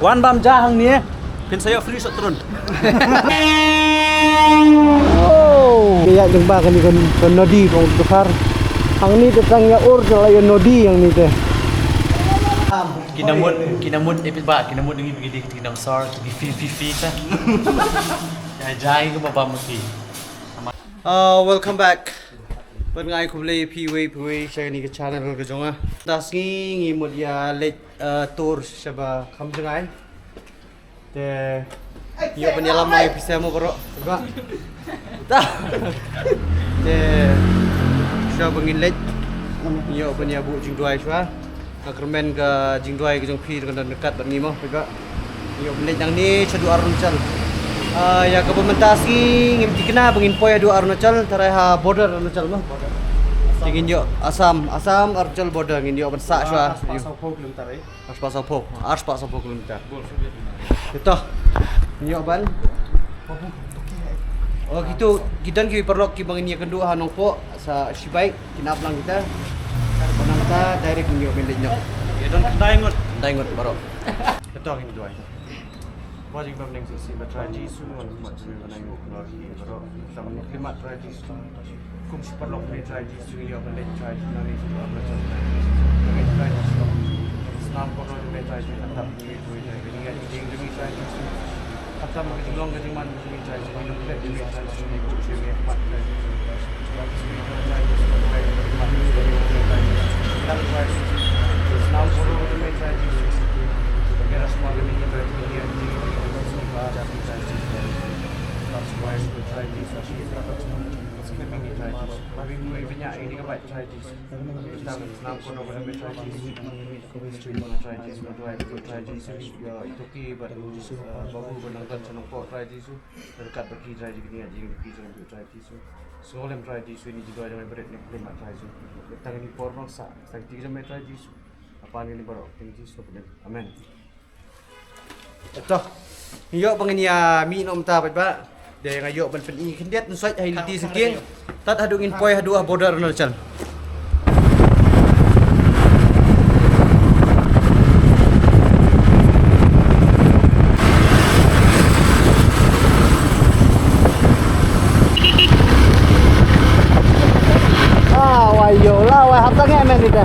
Wan bam jahang ni pin saya free shot turun. Oh, kaya jumpa kan kon nodi kong besar. Ang ni tetangnya ur selain nodi yang ni teh. Kinamut epit ba kinamut dengan begini kinam sar di fi ta. Ya jai ke bapa mesti. Welcome back. Pen ngai ku play PW saya ni ke channel ke jonga. Das ngi mut ya let tour saba kham jangai. Te yo penyalam mai bisa mo bro. Ba. Ta. Te saya bengin let. Yo penya bu jing duai chua. Kermen ke jing duai ke jong pi dengan dekat bat ni mo ba. Yo let yang ni chadu Arunachal. Ya ke pementasi ngim dikena bengin poy adu Arunachal tarai ha border Arunachal mah. Ingin yo Assam Arunachal border ingin yo bensak chua. 40 km eh. 40 km. Itu. Yo ban. Oh gitu, kita ki perlu ki bangin yang kedua hanong po sa Shibai kinap lang kita. Panang kita direct nyo milinyo. Ya don daingot baro. Itu ini dua itu. Wajib pemning sisi bertraji semua mat mana yang lagi baro. Sama ni klimat traji semua. Kum perlu ni traji semua yo benda traji nari semua macam ni. Traji semua. Senam kono ni traji tetap ni tu traji ni traji semua. Atau mungkin long ke mana ni traji ni nak ni traji ni ku ni mat traji. Senam kono ni traji. Kira semua ni traji ni that's why we try this actually skipping it try this tapi mulai banyak ini ke baik try this kita senang pun orang try this try this try this ya itu ki baru menangkan senang kok try this dekat pergi try this ni aja pergi senang try this so lem try this ini juga jangan berat ni lem try this tangan ni por bangsa sang tiga jam try this apa ni baru tinggi so amen ito yo pangnya mi nom ta ba de ngayo ban pen i kendet nsoi hai liti sekian tat hadungin poi hadua border Arunachal wayo lah wai hatang emen kita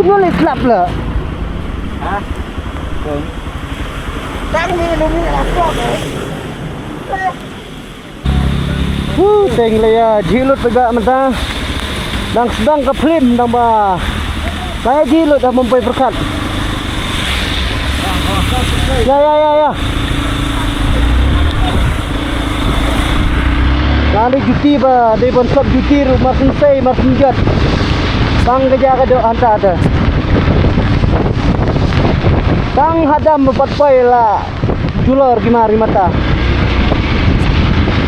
boleh slap lah. Hah? Tak ni apa teng le ya jilut pega mata. Dang sedang ke film dang ba. Saya jilut dah mempai berkat. Ya. Kali cuti ba, dia pun sab cuti rumah sensei, masin jat. Bang kerja ke dok hantar ada. Bang hadam berpatpai lah julur gimari mata.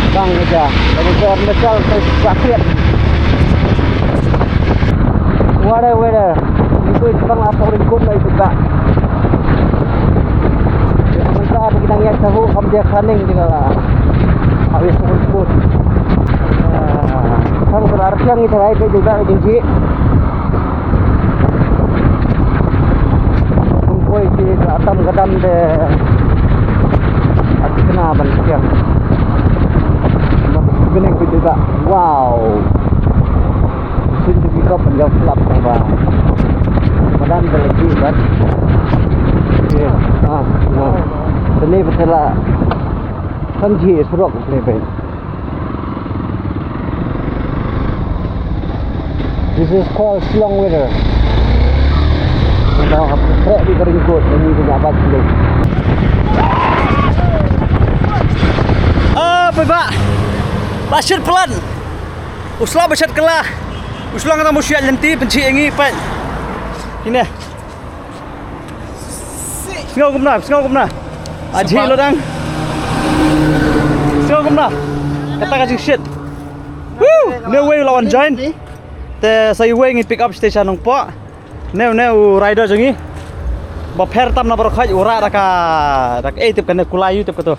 Bang kerja. Kalau ke Arunachal sakit. Wada. Itu bang apa ringkut lah itu tak. Kita apa kita lihat tahu kamu dia kaning juga lah. Habis pun. Kamu berarti yang itu baik juga agensi. Oi si atam kadam de at kena ban siang gini ku juga wow sini juga penjauh selap sama badan berlebih kan sini betul lah kanji surok lebih this is called Shiloh weather. Kalau trek di keringkut ini juga bagus. Beba. Pasir pelan. Uslah besar kelah. Uslah kata musyat lenti penci ini pat. Ini. Ngau kumna. Aji lo dang. Ngau kumna. Kata kasih shit. Woo! No way lawan join. Te saya way ngi pick up station nong po. Neu rider jangi. Ba pher tam na baro khai ura rak tip kan kulai YouTube ka to.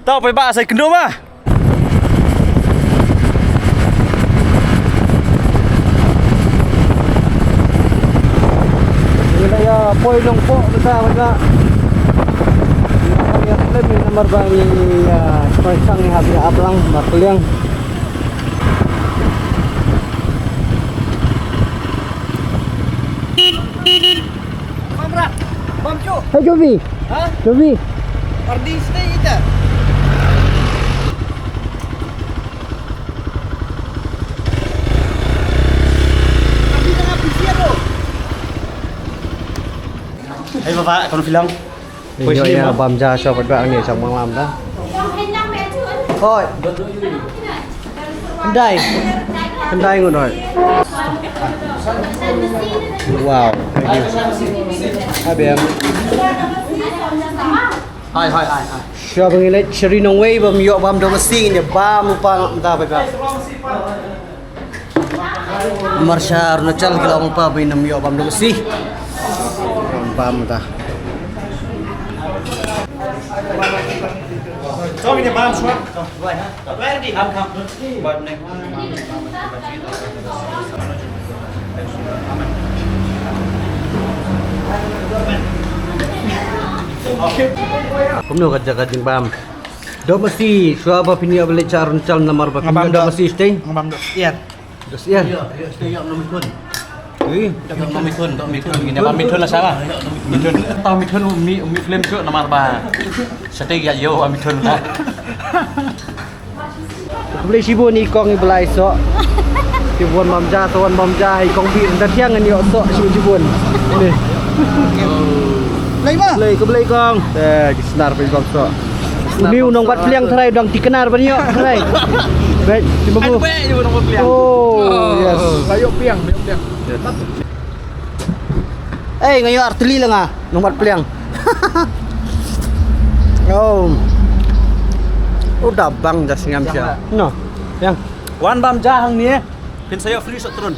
Tao pe ba sai kendo ma. poi longpo beta beta. Ya klem nomor bang pasang ni habis ablang bakliang. Mamrat, bam cu. Hey Jovi. Ha? Jovi. Pardi stay ita. Abi tengah pisiar tu. Hey bapak, kamu bilang? Yo ya bam ja cho bật bạn này trong mang làm đó. Thôi. Bên đây ngồi rồi. Wow. Hai bé em. Hai. Cho bằng cái serene way bam yo bam do masing ni bam upang ta bật bạn. Marsha Arunachal kalau lupa binam yo bam do masih. Bam ta. Cho mình bám xuống. Vậy hả? Vậy đi. Không. Bật này. Cũng được jaga jing bam. Do masih suaba pinia beli Arunachal nomor berapa? Do masih stay. Ngabam dok. Iya. Dos ya. Stay up nomor kun. Ui, Tao mitun gini. Bam mitun lah siapa? Mitun. Tao mitun umi film tu nomor ba. Stay ya yo mitun lah. beli sibun ni kong ni belai sok. Sibun mamja tuan mamja hai kong bi dah tiang ni sok sibun. Ini. Lai ma. Belai ke belai kong. Di senar pe kong sok. Uniu nong bat pliang tharai dang tikenar ban yo tharai. Baik, terima kasih. Baik je nombor pilihan. Oh, yes. Layuk piang. Eh, ngayo artili lang ah. Nong bat pliang. Oh. Udah bang jas ngam sia. No. Yang Wan bam jahang ni. Pin saya free sok turun.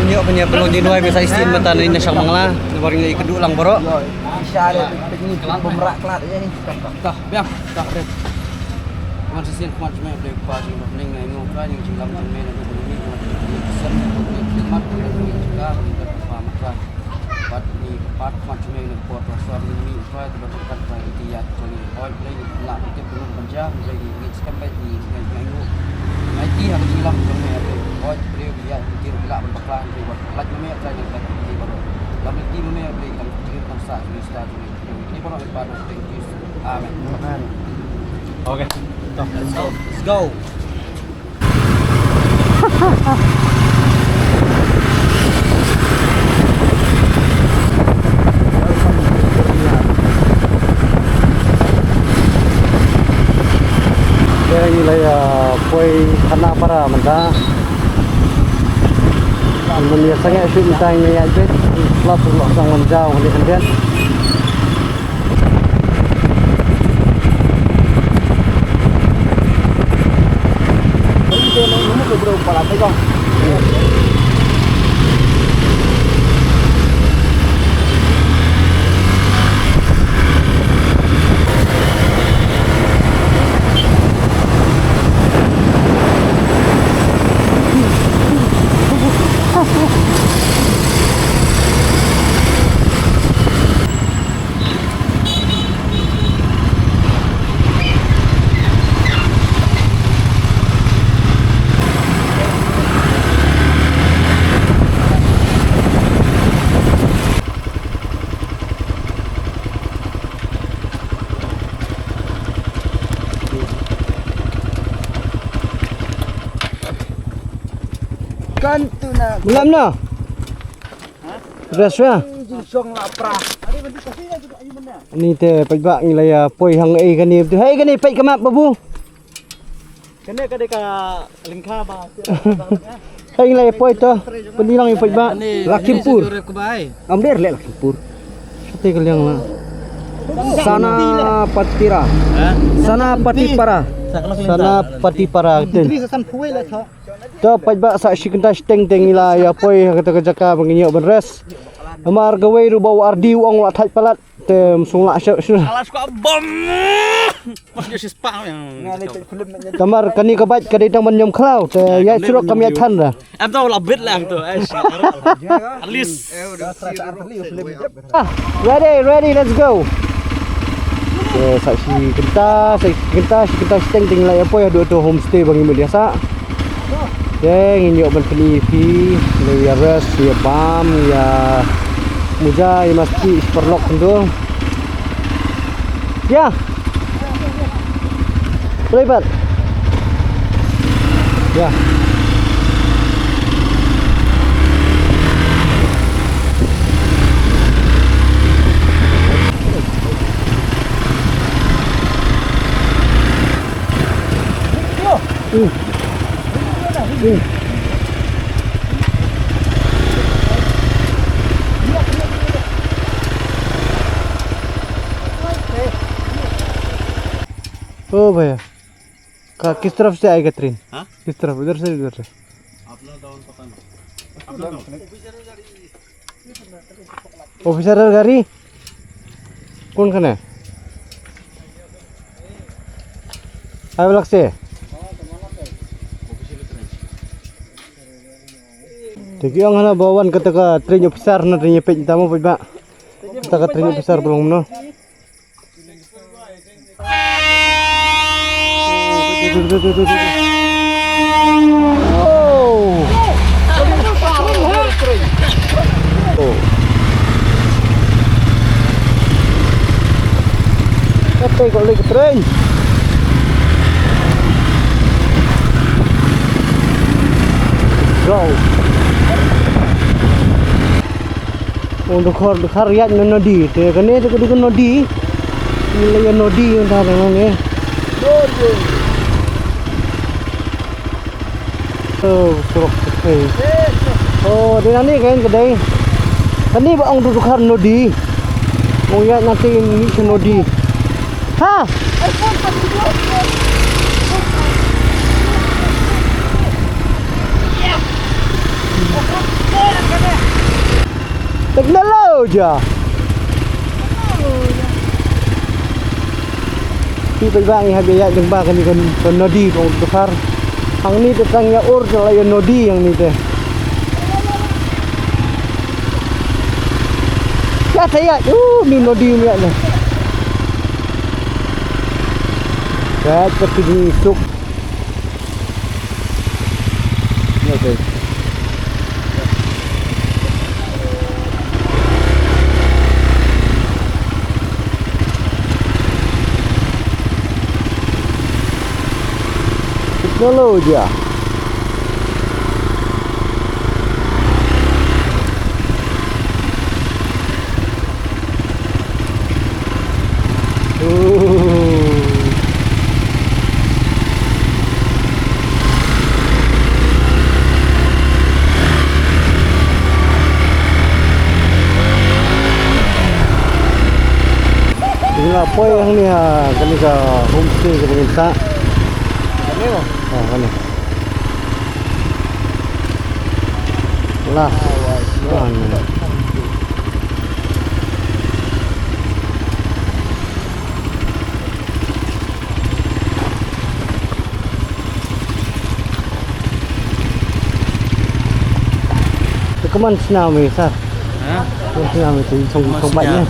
ini punya perlu dinuai biasa istin mata ni nasyang mangla. Baru ni kedua lang boro. Insya Allah ini pemerak kelat ya. Tah, biang. Tah. Macam sian macam mana boleh pagi ning ngai ngau ka yang jilam macam mana nak beli ni. Sen khidmat ni juga untuk pamakan. Buat ni part macam mana nak buat rasuah ni supaya terdapat varian jadi oil play nak itu belum panjang jadi ni sampai di ngai ngau. IT harus jilam macam mana oil play dia kira gelap berbaklan jadi buat lat mana saya nak beli baru. Dalam tim mana beli kalau kira bangsa ni start ni. Ini baru lepas thank you. Amin. Amin. Okay. Let's go. Đây nilai poi khana para manta. Mình biasanya shoot tay ni aja, slot sang menjauh di kemudian. Berapa lama kau? Kantu na. Belum na. Sudah sudah. Song lapra. Hari bentuk kasih juga ayu mana. Ni te pagbak nilai poi hang ai kani tu. Hai kani pai kamat babu. Kena kada ka lingkha ba. Hai nilai poi tu. Penilang pagbak. Lakhimpur. Amder le Lakhimpur. Sate kaliang lah. Sana Patira. Sana Patipara. Sana Patipara. Ini sesan puai lah tak. To pagbak sa shikuntas teng nilai poi kata jaka banginyo benres. Amar gawai ru bau ardi uang wat hat palat tem sung lak syuk. Alas kok bom. Mas dia spak yang. Tamar kani kabat kadai tang menyom klau te ya surok kami than ra. Em tahu labit lah tu. At least. Ready, let's go. Saksi kita steng tinggal apa ya dua homestay bang ibu biasa. Yang ini open penipi, ya res, ya pam, ya muja, ya misty, perlok tu. Ya. Lebat. Ya. ओ भैया किस तरफ से आएगा ट्रेन? हाँ? किस तरफ? इधर से अपना डाउन पता नहीं। ऑफिसर गाड़ी कौन खाना है? आए लग से ठीक है अंगना bawan kata train officer na train peit tamo pa kata train officer belum no oh kata kau lagi train go untuk khariat nodi te kane te kudu nodi nilai nodi unda nang oh surok sekali oh di nani kan kedai kani ba ang duduk har nodi oh ya nanti ni nodi ha teknologi. Di bang yang biaya jemba kan nodi kong tukar. Ang ni tetang ya ur kalau ya nodi yang ni teh. Ya saya ni nodi ni ada. Ya tapi ni suk. Okay. Teknologi. Inilah apa yang ni ha, kami ke homestay ke pemirsa. Ini loh. Oh, kan ni. Lah. Keman senam ni, Sar? Hah? Senam itu, song banyak.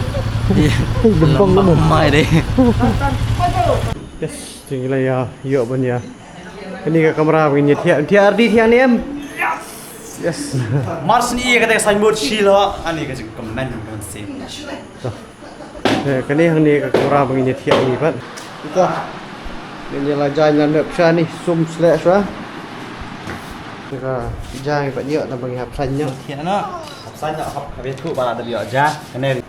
Bempong tu. Mai deh. Yes, tinggal ya, yuk pun ya. Ini ke kamera begini, tiar di tiang ni em. Yes. Mars ni kata signboard Shiloh, ani kasi komen kan same. Kini yang ni ke kamera begini tiang ni pat. Kita ini lah jalan nak pesah ni, zoom select sah. Kita jalan pat yuk nak bagi hap sanyo. Tiang na, hap sanyo hap habis tu bala dari aja. Kene.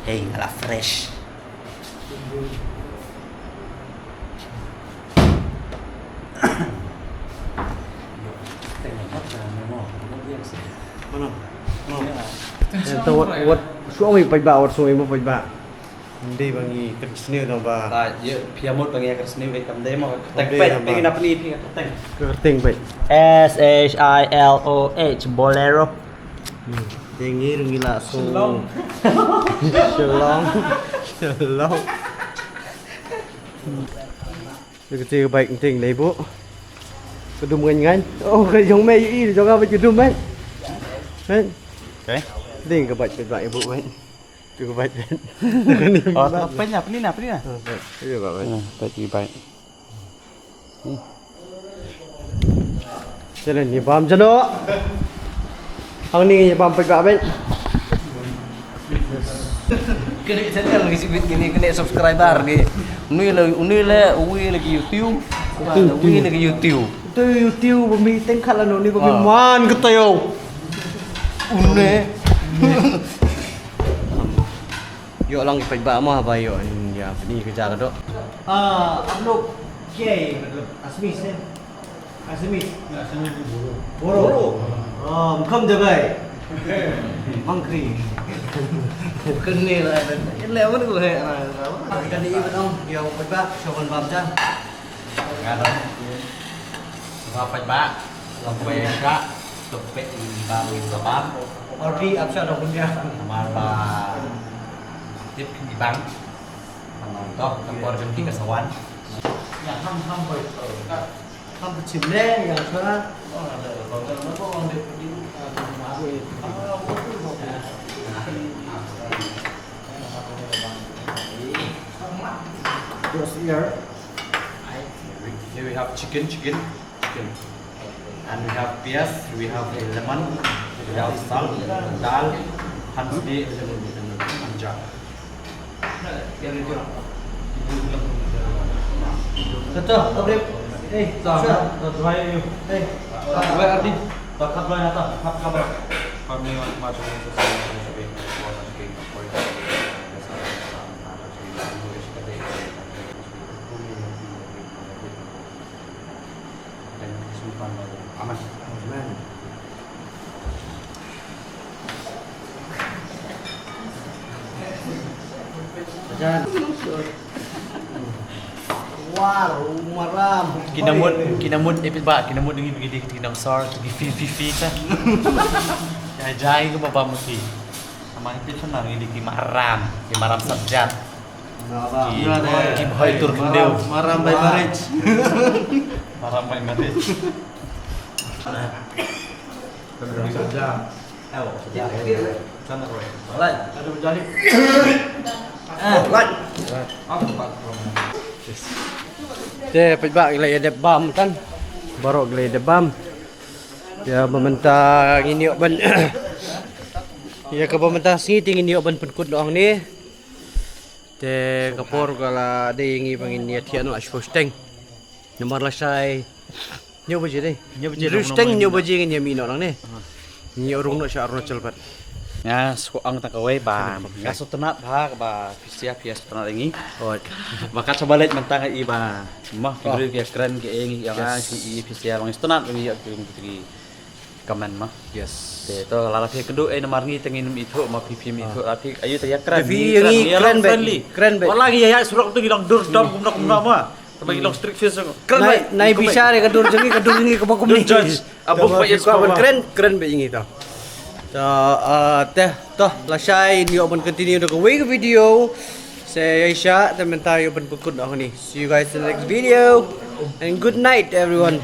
Hey, ala fresh. Mana? Tahu what suami pajak, what suami mau pajak. Hindi bangi kersni tu ba. Ta, ye piamut bangi kersni we kam demo. Teng pet, pengen apa ni pi teng. Kerting pet. SHILOH Bolero. Tinggi gila Shillong. Shillong. Shillong. Cái gì bệnh tình đấy bố. Cái đùm ngành. Ô cái giống mày y cho cái đùm ấy. Đấy. Okay. Tình cái bệnh vậy bố ấy. Cái bệnh. Oh, apa ni nak? Cái gì vậy? Peit ni baik. Cho nên nhìn bám cho nó. Ang ni nhìn bám phải gạ bên. Kena channel lagi sibit gini, kena subscriber lagi. Uni lagi YouTube. Uni lagi YouTube. Tôi YouTube của mình tên khá là nổi đi của mình man cái tiêu. Uni. Yo lang phải bạ mà vậy yo. Ya, ini kerja kan dok. Am look gay, मतलब asmis है. Asmis. Boro. Không được vậy. Mangkri. Kena lah. Lewat tu he. Kan ini betul. Yo phải bạ, cho con bám cha. Ngano. Wa peit ba. Long pe ka. Tuk peit ba win ba bam. Ordi apa dah punya. Namar ba. Tiếp đi bắn. Có tempor jam 3 ke Sawan. Yang ham boy. Ham chim le yang sana. Just here. Here we have chicken. And we have pias, we have lemon, we have salt, dal, hansdi, manja. Betul, oke. Dua arti. Takat lo ya ta, hap kabar. Kami masuk ke sini Aman. Jangan. Wow, maram. Kinamut epit ba, kinamut dengan begini tinang sar,egi fifi ka. Jai ko baba muti. Amang epit senang ini ki maram sabjat. Ki bhai tur kendeu. Maram by marriage. Maram by marriage. Sana roy. Lai. Ada berjali. Lai. Dia pejbak gilai ada bam kan. Baru gilai ada bam. Dia mementang ini ban. Ya ke mementang sini ini ban penkut doang ni. Te kapor kala ada yang pangin ni tian lah sposteng. Nomor lasai. Nyo baje deh. Sposteng nyo baje ni mino orang ni. Ni orang nak Arunachal Pradesh. Ya, ang takaway ba. Kaso tunat ba pisia tunat ini. Oh. Maka coba lihat mentang iba. Mah kira kira keren ke yang si pisia bang tunat bagi ya kiri komen mah. Yes. Itu lalapi kedua nomor ni tengin itu mah pipi itu tapi ayo tanya keren. Keren friendly. Keren be. Lagi ya surat tu hilang dur dam kumna mah. Tapi hilang strict face. Keren be. Nai bisa re kadur jengi kebakum ni. Abu payas keren be ini tau. Toh lasai ni open continue untuk week video. Saya Aisha dan mentar open pukul dah ni. See you guys in the next video and good night everyone.